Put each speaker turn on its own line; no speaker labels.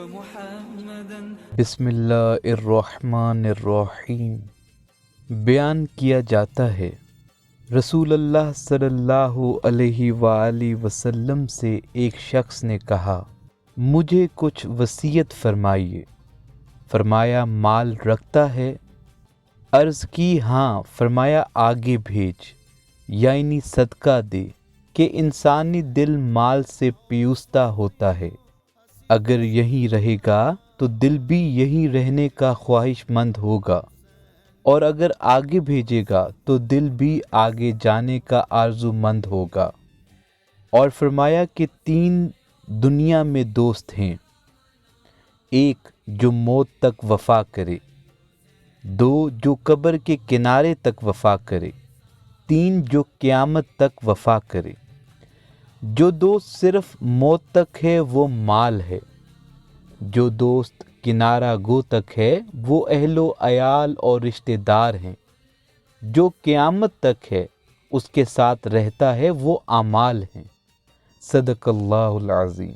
محمدا
بسم اللہ الرحمن الرحیم۔ بیان کیا جاتا ہے رسول اللہ صلی اللہ علیہ وآلہ وسلم سے ایک شخص نے کہا مجھے کچھ وصیت فرمائیے۔ فرمایا مال رکھتا ہے؟ عرض کی ہاں۔ فرمایا آگے بھیج، یعنی صدقہ دے کہ انسانی دل مال سے پیوستہ ہوتا ہے، اگر یہیں رہے گا تو دل بھی یہیں رہنے کا خواہش مند ہوگا، اور اگر آگے بھیجے گا تو دل بھی آگے جانے کا آرزو مند ہوگا۔ اور فرمایا کہ 3 دنیا میں دوست ہیں، ایک جو موت تک وفا کرے، 2 جو قبر کے کنارے تک وفا کرے، 3 جو قیامت تک وفا کرے۔ جو دوست صرف موت تک ہے وہ مال ہے، جو دوست کنارہ گو تک ہے وہ اہل و عیال اور رشتہ دار ہیں، جو قیامت تک ہے اس کے ساتھ رہتا ہے وہ اعمال ہیں۔ صدق اللہ العظیم۔